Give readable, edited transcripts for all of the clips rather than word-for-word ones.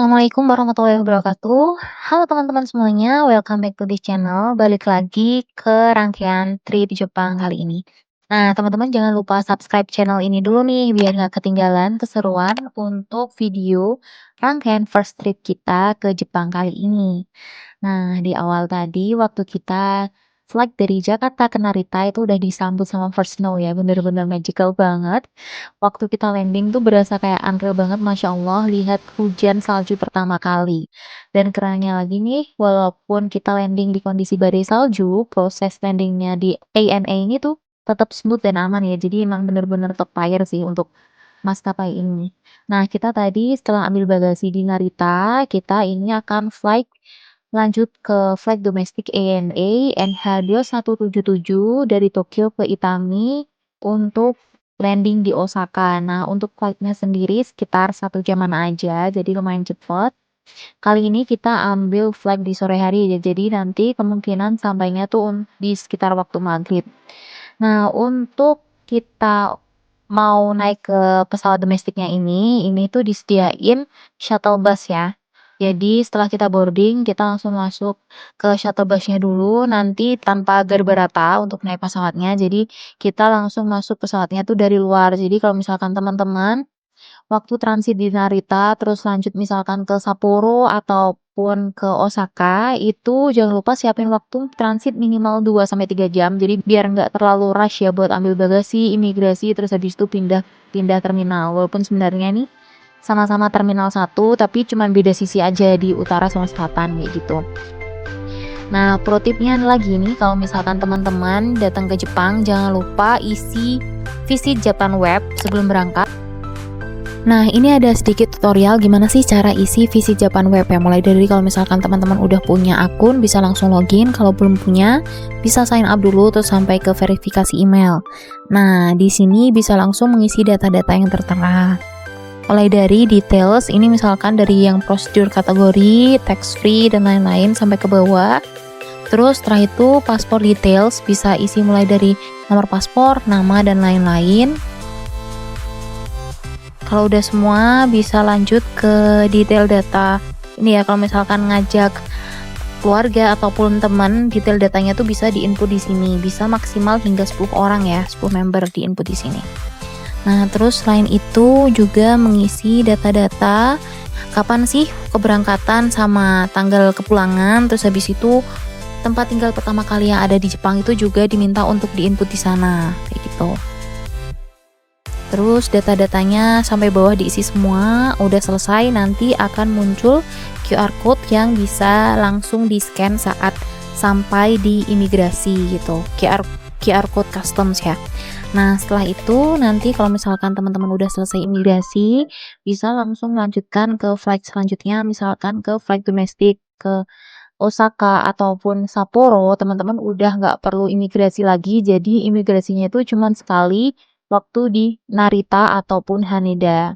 Assalamualaikum warahmatullahi wabarakatuh. Halo teman-teman semuanya, welcome back to this channel. Balik lagi ke rangkaian trip Jepang kali ini. Nah, teman-teman jangan lupa subscribe channel ini dulu nih, biar nggak ketinggalan keseruan untuk video rangkaian first trip kita ke Jepang kali ini. Nah, di awal tadi waktu kita flight dari Jakarta ke Narita itu udah disambut sama first snow ya, bener-bener magical banget. Waktu kita landing tuh berasa kayak unreal banget, Masya Allah, lihat hujan salju pertama kali. Dan kerennya lagi nih, walaupun kita landing di kondisi badai salju, proses landingnya di ANA ini tuh tetap smooth dan aman ya. Jadi emang bener-bener top tier sih untuk maskapai ini. Nah, kita tadi setelah ambil bagasi di Narita, kita ini akan lanjut ke flight domestik ANA NH2177 dari Tokyo ke Itami untuk landing di Osaka. Nah, untuk flight-nya sendiri sekitar 1 jaman aja, jadi lumayan cepet. Kali ini kita ambil flight di sore hari ya, jadi nanti kemungkinan sampainya tuh di sekitar waktu maghrib. Nah, untuk kita mau naik ke pesawat domestiknya ini tuh disediain shuttle bus ya. Jadi setelah kita boarding, kita langsung masuk ke shuttle busnya dulu, nanti tanpa gerbarata untuk naik pesawatnya. Jadi kita langsung masuk pesawatnya tuh dari luar. Jadi kalau misalkan teman-teman waktu transit di Narita, terus lanjut misalkan ke Sapporo ataupun ke Osaka, itu jangan lupa siapin waktu transit minimal 2 sampai 3 jam. Jadi biar nggak terlalu rush ya buat ambil bagasi, imigrasi, terus habis itu pindah terminal. Walaupun sebenarnya nih sama-sama terminal 1, tapi cuman beda sisi aja di utara sama selatan kayak gitu. Nah, pro tipnya lagi nih, kalau misalkan teman-teman datang ke Jepang, jangan lupa isi visit Japan Web sebelum berangkat. Nah, ini ada sedikit tutorial gimana sih cara isi Visit Japan Web ya. Mulai dari kalau misalkan teman-teman udah punya akun, bisa langsung login. Kalau belum punya, bisa sign up dulu terus sampai ke verifikasi email. Nah, di sini bisa langsung mengisi data-data yang tertera. Mulai dari details, ini misalkan dari yang prosedur kategori, tax free, dan lain-lain sampai ke bawah. Terus setelah itu paspor details, bisa isi mulai dari nomor paspor, nama, dan lain-lain. Kalau udah semua, bisa lanjut ke detail data. Ini ya, kalau misalkan ngajak keluarga ataupun teman, detail datanya tuh bisa diinput di sini. Bisa maksimal hingga 10 orang ya, 10 member diinput di sini. Nah, terus selain itu juga mengisi data-data kapan sih keberangkatan sama tanggal kepulangan. Terus habis itu tempat tinggal pertama kali yang ada di Jepang itu juga diminta untuk diinput di sana, kayak gitu. Terus data-datanya sampai bawah diisi semua, udah selesai, nanti akan muncul QR code yang bisa langsung di-scan saat sampai di imigrasi gitu. QR code customs ya. Nah, setelah itu nanti kalau misalkan teman-teman udah selesai imigrasi, bisa langsung melanjutkan ke flight selanjutnya, misalkan ke flight domestik ke Osaka ataupun Sapporo, teman-teman udah nggak perlu imigrasi lagi, jadi imigrasinya itu cuma sekali waktu di Narita ataupun Haneda.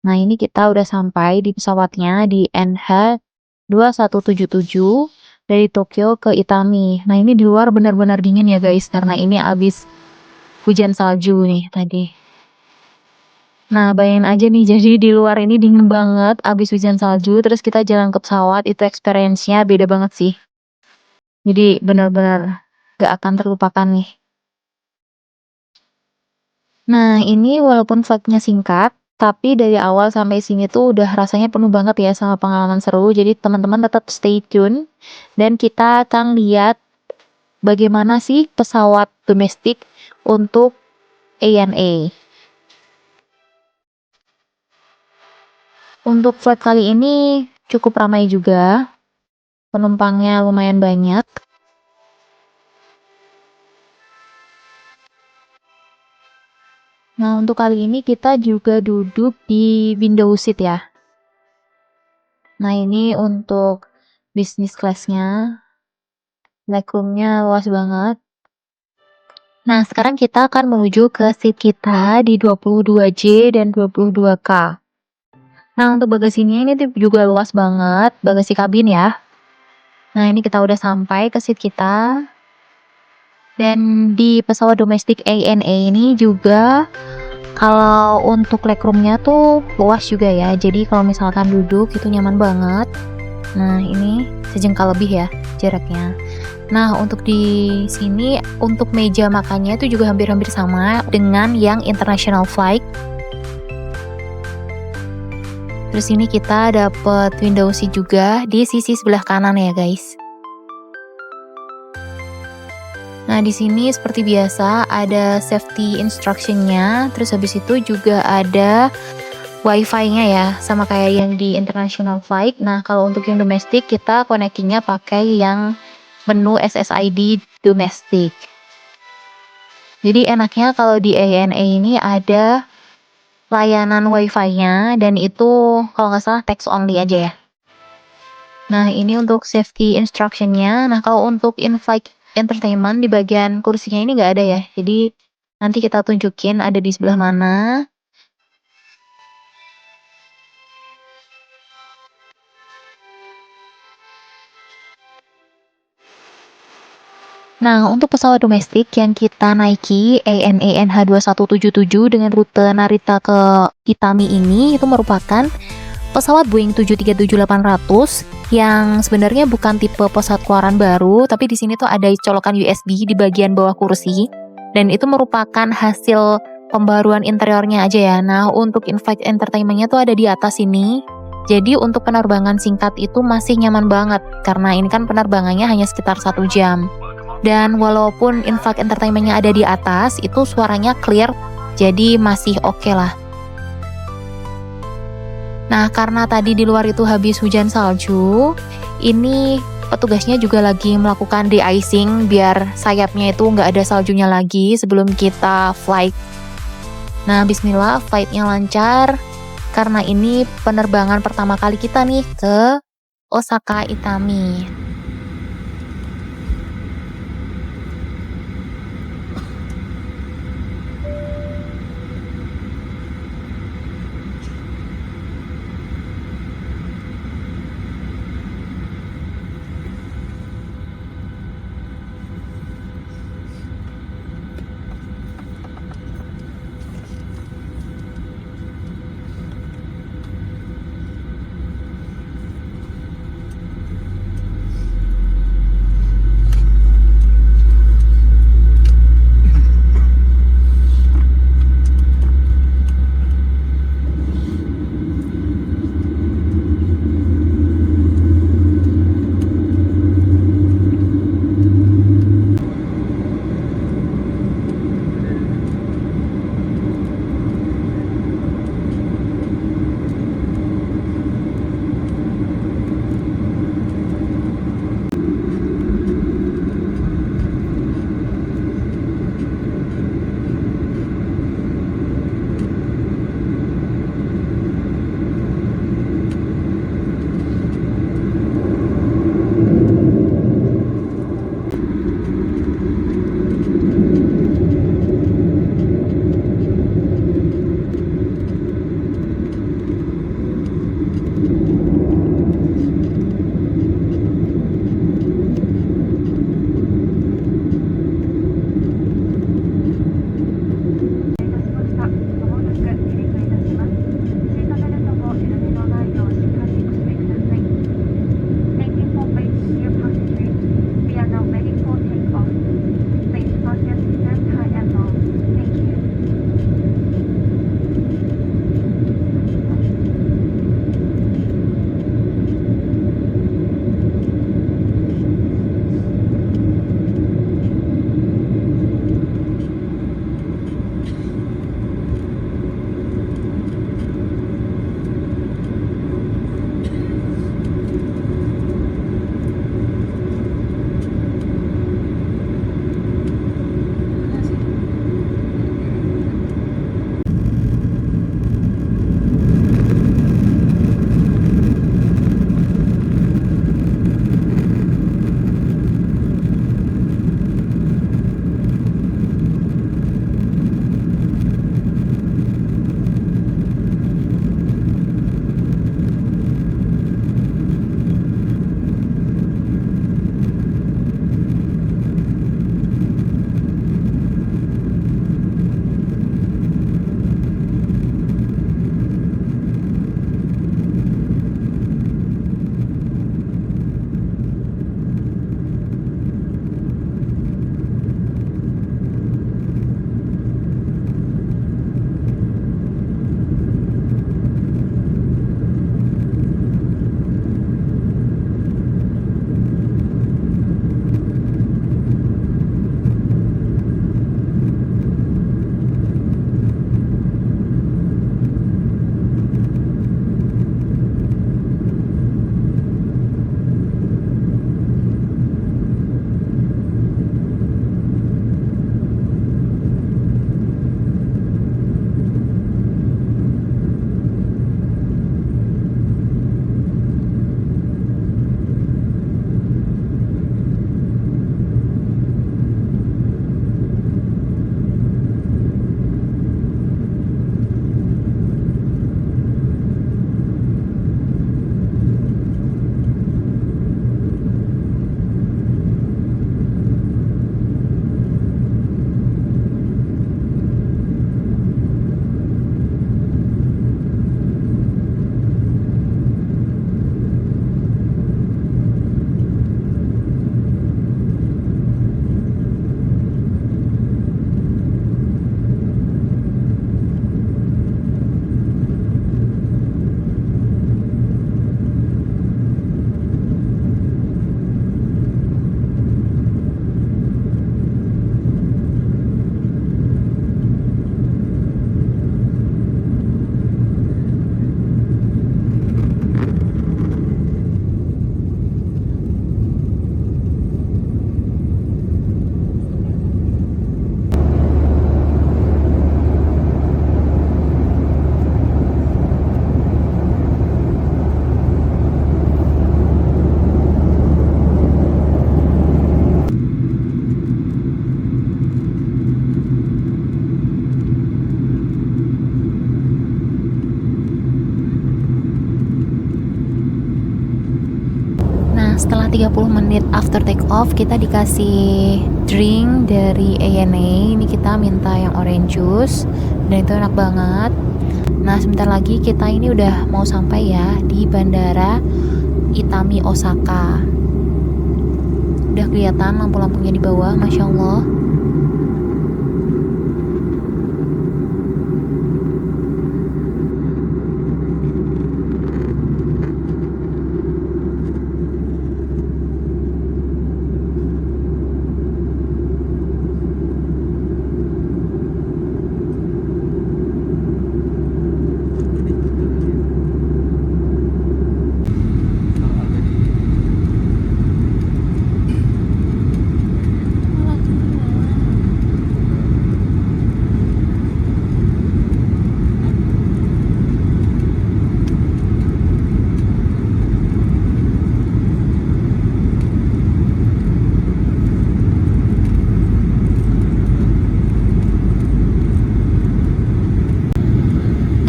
Nah, ini kita udah sampai di pesawatnya di NH2177 dari Tokyo ke Itami. Nah, ini di luar benar-benar dingin ya guys, karena ini abis hujan salju nih tadi. Nah, bayangin aja nih, jadi di luar ini dingin banget, abis hujan salju, terus kita jalan ke pesawat, itu experience-nya beda banget sih. Jadi benar-benar gak akan terlupakan nih. Nah, ini walaupun flight-nya singkat, tapi dari awal sampai sini tuh udah rasanya penuh banget ya sama pengalaman seru. Jadi teman-teman tetap stay tune dan kita akan lihat bagaimana sih pesawat domestik untuk ANA. Untuk flight kali ini cukup ramai juga. Penumpangnya lumayan banyak. Nah, untuk kali ini kita juga duduk di window seat ya. Nah, ini untuk business class-nya. Legroom-nya luas banget. Nah, sekarang kita akan menuju ke seat kita di 22J dan 22K. Nah, untuk bagasinya ini juga luas banget, bagasi kabin ya. Nah, ini kita udah sampai ke seat kita. Dan di pesawat domestik ANA ini juga Kalau untuk legroomnya tuh luas juga ya, jadi kalau misalkan duduk itu nyaman banget. Nah, ini sejengkal lebih ya jaraknya. Nah, untuk di sini untuk meja makannya itu juga hampir-hampir sama dengan yang international flight. Terus ini kita dapet window seat juga di sisi sebelah kanan ya, guys. Nah, di sini seperti biasa ada safety instruction-nya, terus habis itu juga ada Wi-Fi-nya ya, sama kayak yang di international flight. Nah, kalau untuk yang domestik kita connecting-nya pakai yang menu SSID domestik. Jadi enaknya kalau di ANA ini ada layanan Wi-Fi-nya dan itu kalau nggak salah text only aja ya. Nah, ini untuk safety instruction-nya. Nah, kalau untuk in-flight entertainment di bagian kursinya ini nggak ada ya. Jadi nanti kita tunjukin ada di sebelah mana. Nah, untuk pesawat domestik yang kita naiki ANA NH2177 dengan rute Narita ke Kitami ini itu merupakan pesawat Boeing 737-800 yang sebenarnya bukan tipe pesawat keluaran baru, tapi di sini tuh ada colokan USB di bagian bawah kursi dan itu merupakan hasil pembaruan interiornya aja ya. Nah, untuk in-flight entertainment-nya tuh ada di atas sini. Jadi untuk penerbangan singkat itu masih nyaman banget karena ini kan penerbangannya hanya sekitar 1 jam. Dan walaupun in-flight entertainment-nya ada di atas, itu suaranya clear, jadi masih oke lah. Nah, karena tadi di luar itu habis hujan salju, ini petugasnya juga lagi melakukan de-icing biar sayapnya itu nggak ada saljunya lagi sebelum kita flight. Nah, bismillah, flight-nya lancar, karena ini penerbangan pertama kali kita nih ke Osaka Itami. setelah 30 menit after take off, kita dikasih drink dari ANA. Ini kita minta yang orange juice dan itu enak banget. Nah, sebentar lagi kita ini udah mau sampai ya di Bandara Itami Osaka. Udah kelihatan lampu-lampunya di bawah, Masya Allah.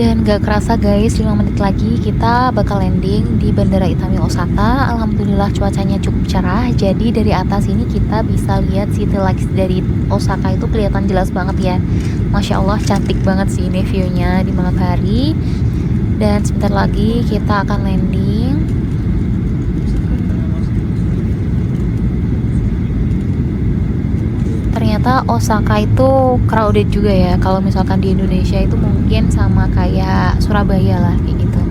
Dan gak kerasa guys, 5 menit lagi kita bakal landing di Bandara Itami Osaka. Alhamdulillah cuacanya cukup cerah, jadi dari atas ini kita bisa lihat city lights dari Osaka itu kelihatan jelas banget ya. Masya Allah, cantik banget sih ini viewnya di malam hari. Dan sebentar lagi kita akan landing. Ternyata Osaka itu crowded juga ya. Kalau misalkan di Indonesia itu mungkin sama kayak Surabaya lah kayak gitu.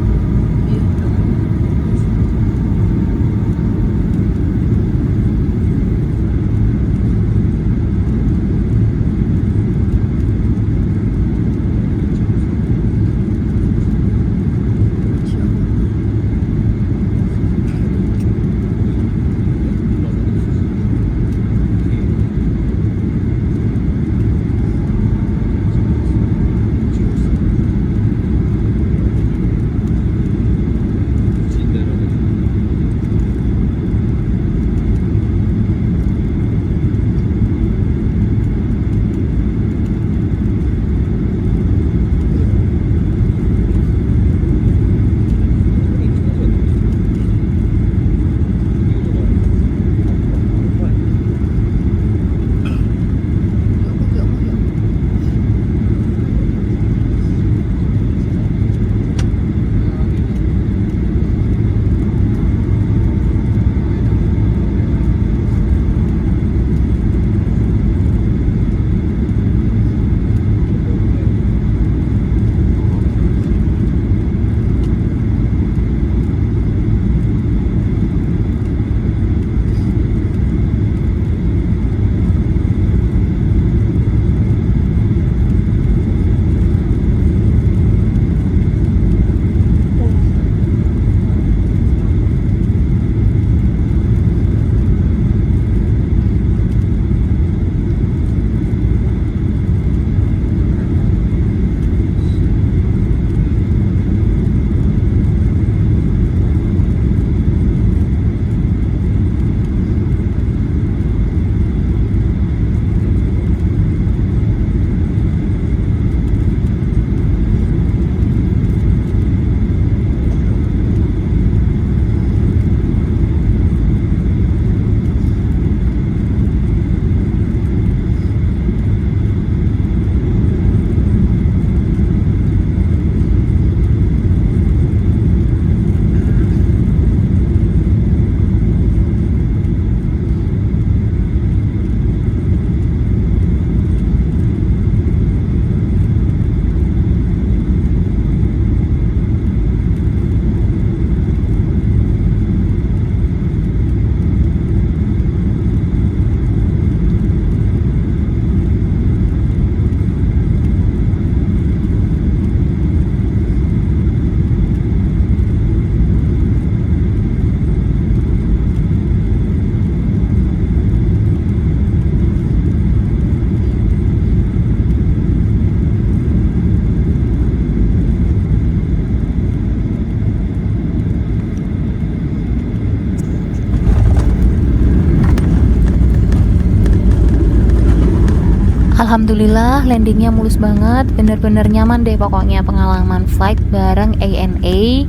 Alhamdulillah landingnya mulus banget, bener-bener nyaman deh pokoknya pengalaman flight bareng ANA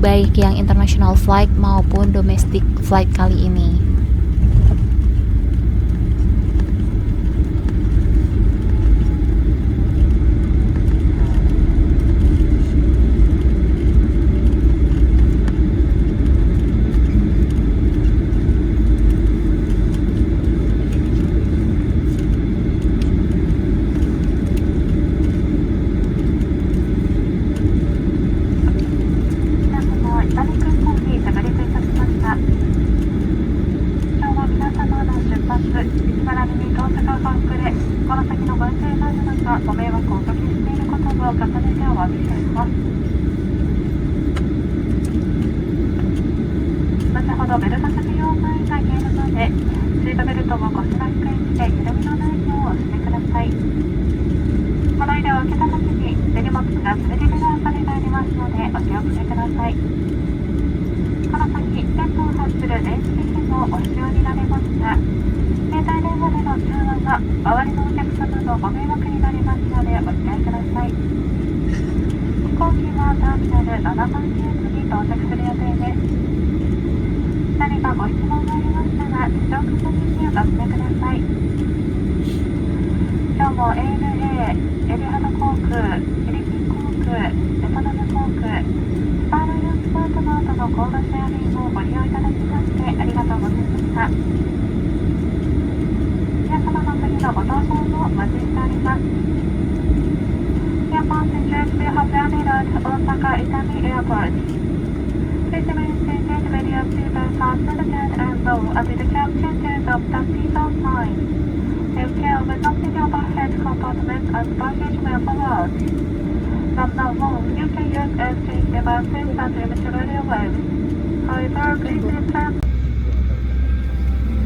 baik yang international flight maupun domestic flight kali ini.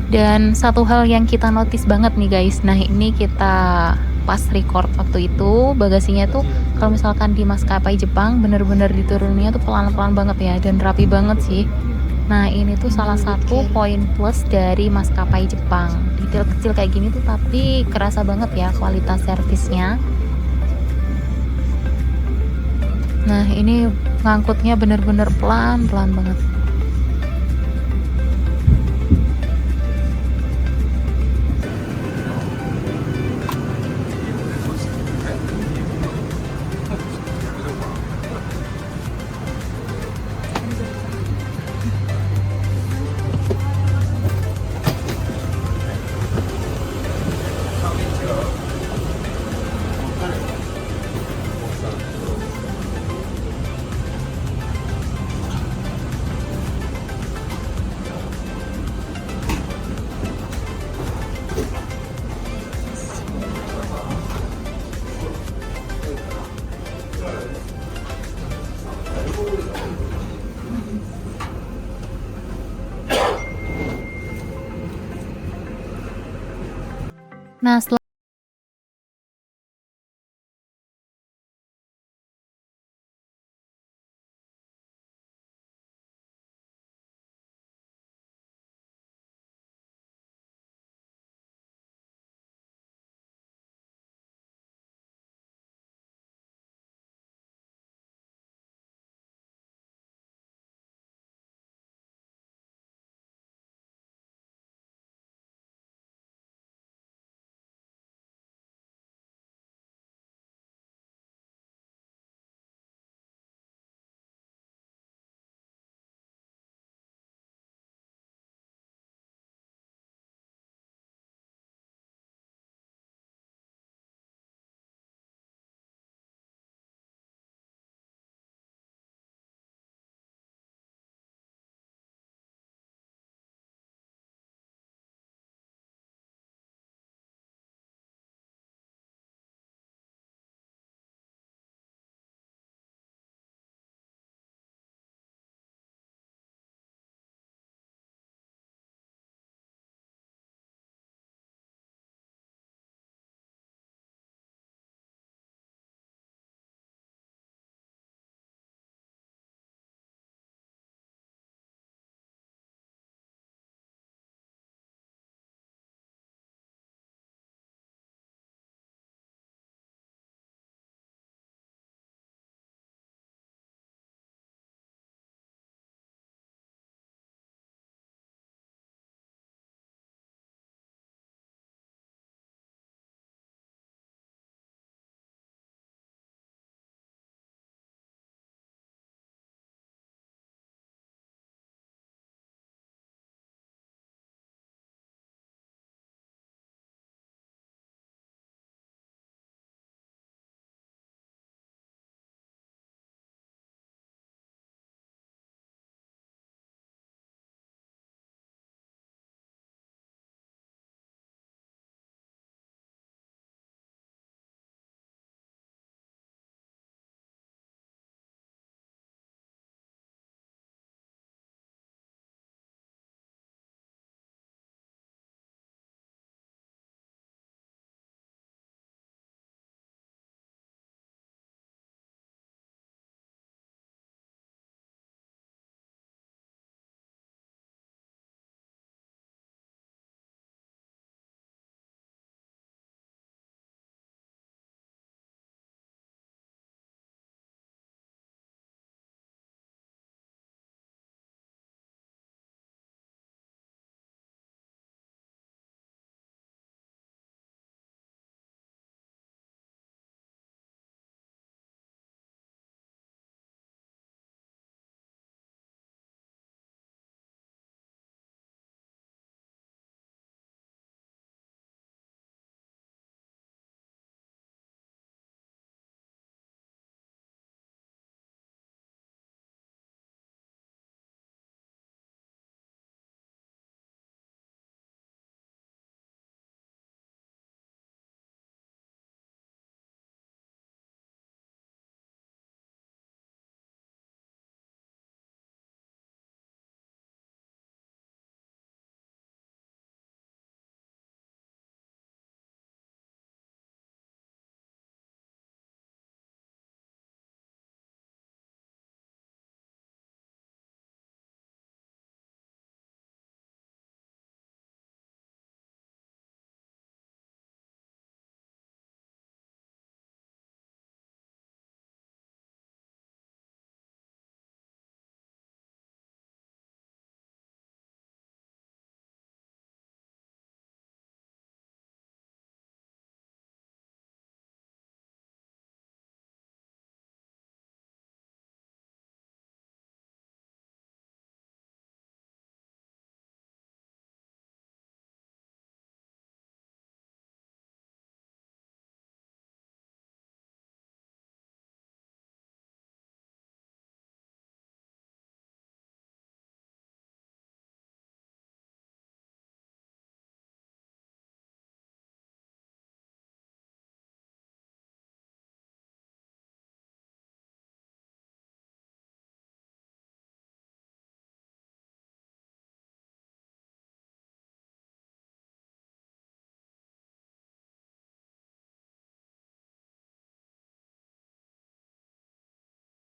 Dan satu hal yang kita notice banget nih guys, nah ini kita pas record waktu itu, bagasinya tuh kalau misalkan di maskapai Jepang bener-bener diturunnya tuh pelan-pelan banget ya, dan rapi banget sih. Nah ini tuh salah satu poin plus dari maskapai Jepang, detail kecil kayak gini tuh tapi kerasa banget ya kualitas servisnya. Nah ini ngangkutnya bener-bener pelan-pelan banget. Nah, setelah